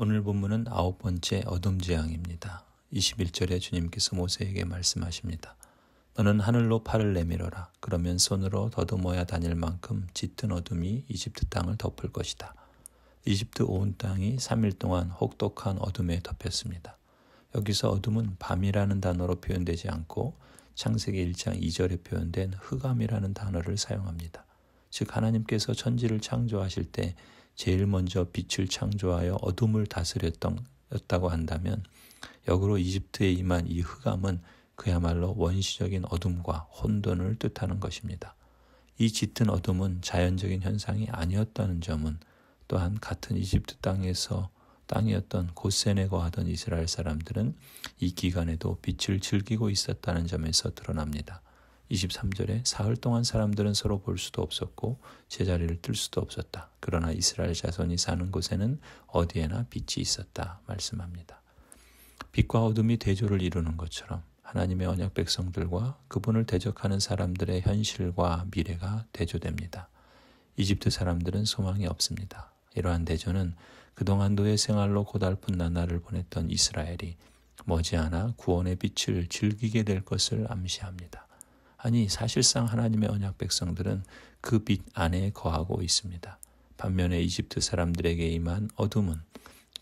오늘 본문은 9번째 어둠 재앙입니다. 21절에 주님께서 모세에게 말씀하십니다. 너는 하늘로 팔을 내밀어라. 그러면 손으로 더듬어야 다닐 만큼 짙은 어둠이 이집트 땅을 덮을 것이다. 이집트 온 땅이 3일 동안 혹독한 어둠에 덮였습니다. 여기서 어둠은 밤이라는 단어로 표현되지 않고 창세기 1장 2절에 표현된 흑암이라는 단어를 사용합니다. 즉 하나님께서 천지를 창조하실 때 제일 먼저 빛을 창조하여 어둠을 다스렸다고 한다면 역으로 이집트에 임한 이 흑암은 그야말로 원시적인 어둠과 혼돈을 뜻하는 것입니다. 이 짙은 어둠은 자연적인 현상이 아니었다는 점은 또한 같은 이집트 땅이었던 고센에 거하던 이스라엘 사람들은 이 기간에도 빛을 즐기고 있었다는 점에서 드러납니다. 23절에 사흘 동안 사람들은 서로 볼 수도 없었고 제자리를 뜰 수도 없었다. 그러나 이스라엘 자손이 사는 곳에는 어디에나 빛이 있었다 말씀합니다. 빛과 어둠이 대조를 이루는 것처럼 하나님의 언약 백성들과 그분을 대적하는 사람들의 현실과 미래가 대조됩니다. 이집트 사람들은 소망이 없습니다. 이러한 대조는 그동안 노예 생활로 고달픈 나날을 보냈던 이스라엘이 머지않아 구원의 빛을 즐기게 될 것을 암시합니다. 아니 사실상 하나님의 언약 백성들은 그 빛 안에 거하고 있습니다. 반면에 이집트 사람들에게 임한 어둠은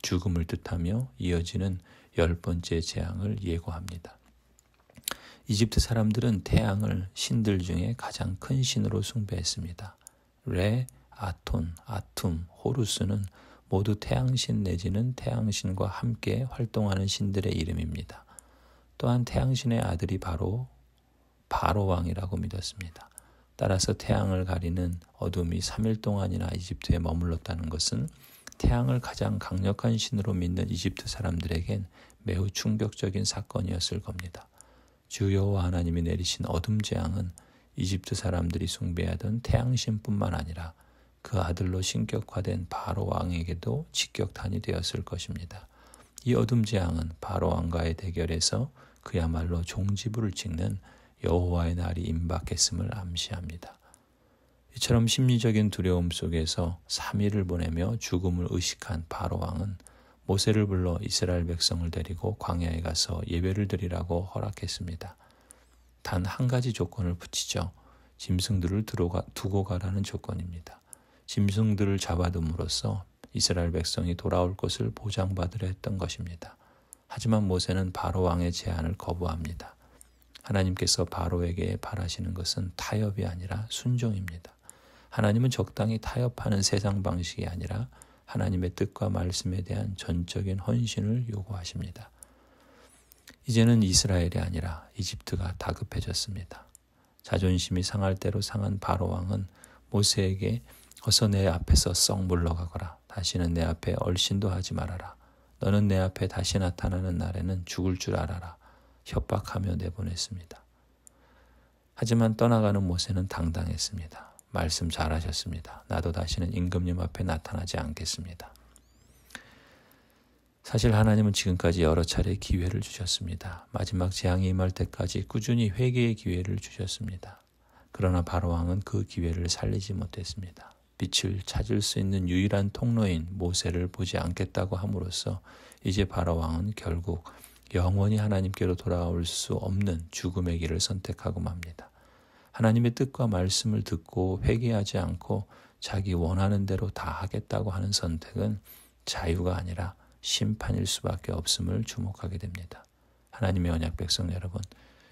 죽음을 뜻하며 이어지는 10번째 재앙을 예고합니다. 이집트 사람들은 태양을 신들 중에 가장 큰 신으로 숭배했습니다. 레, 아톤, 아툼, 호루스는 모두 태양신 내지는 태양신과 함께 활동하는 신들의 이름입니다. 또한 태양신의 아들이 바로 바로왕이라고 믿었습니다. 따라서 태양을 가리는 어둠이 3일 동안이나 이집트에 머물렀다는 것은 태양을 가장 강력한 신으로 믿는 이집트 사람들에겐 매우 충격적인 사건이었을 겁니다. 주 여호와 하나님이 내리신 어둠 재앙은 이집트 사람들이 숭배하던 태양신뿐만 아니라 그 아들로 신격화된 바로왕에게도 직격탄이 되었을 것입니다. 이 어둠 재앙은 바로왕과의 대결에서 그야말로 종지부를 찍는 여호와의 날이 임박했음을 암시합니다. 이처럼 심리적인 두려움 속에서 3일을 보내며 죽음을 의식한 바로왕은 모세를 불러 이스라엘 백성을 데리고 광야에 가서 예배를 드리라고 허락했습니다. 단 한 가지 조건을 붙이죠. 짐승들을 두고 가라는 조건입니다. 짐승들을 잡아둠으로써 이스라엘 백성이 돌아올 것을 보장받으려 했던 것입니다. 하지만 모세는 바로왕의 제안을 거부합니다. 하나님께서 바로에게 바라시는 것은 타협이 아니라 순종입니다. 하나님은 적당히 타협하는 세상 방식이 아니라 하나님의 뜻과 말씀에 대한 전적인 헌신을 요구하십니다. 이제는 이스라엘이 아니라 이집트가 다급해졌습니다. 자존심이 상할 대로 상한 바로왕은 모세에게 어서 내 앞에서 썩 물러가거라. 다시는 내 앞에 얼씬도 하지 말아라. 너는 내 앞에 다시 나타나는 날에는 죽을 줄 알아라. 협박하며 내보냈습니다. 하지만 떠나가는 모세는 당당했습니다. 말씀 잘하셨습니다. 나도 다시는 임금님 앞에 나타나지 않겠습니다. 사실 하나님은 지금까지 여러 차례 기회를 주셨습니다. 마지막 재앙이 임할 때까지 꾸준히 회개의 기회를 주셨습니다. 그러나 바로왕은 그 기회를 살리지 못했습니다. 빛을 찾을 수 있는 유일한 통로인 모세를 보지 않겠다고 함으로써 이제 바로왕은 결국 영원히 하나님께로 돌아올 수 없는 죽음의 길을 선택하고 맙니다. 하나님의 뜻과 말씀을 듣고 회개하지 않고 자기 원하는 대로 다 하겠다고 하는 선택은 자유가 아니라 심판일 수밖에 없음을 주목하게 됩니다. 하나님의 언약 백성 여러분,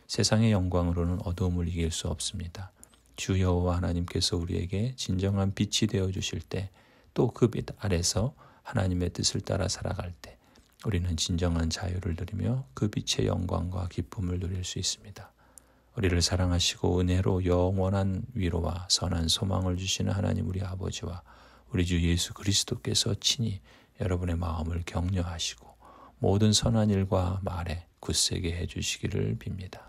세상의 영광으로는 어두움을 이길 수 없습니다. 주 여호와 하나님께서 우리에게 진정한 빛이 되어주실 때 또 그 빛 아래서 하나님의 뜻을 따라 살아갈 때 우리는 진정한 자유를 누리며 그 빛의 영광과 기쁨을 누릴 수 있습니다. 우리를 사랑하시고 은혜로 영원한 위로와 선한 소망을 주시는 하나님 우리 아버지와 우리 주 예수 그리스도께서 친히 여러분의 마음을 격려하시고 모든 선한 일과 말에 굳세게 해주시기를 빕니다.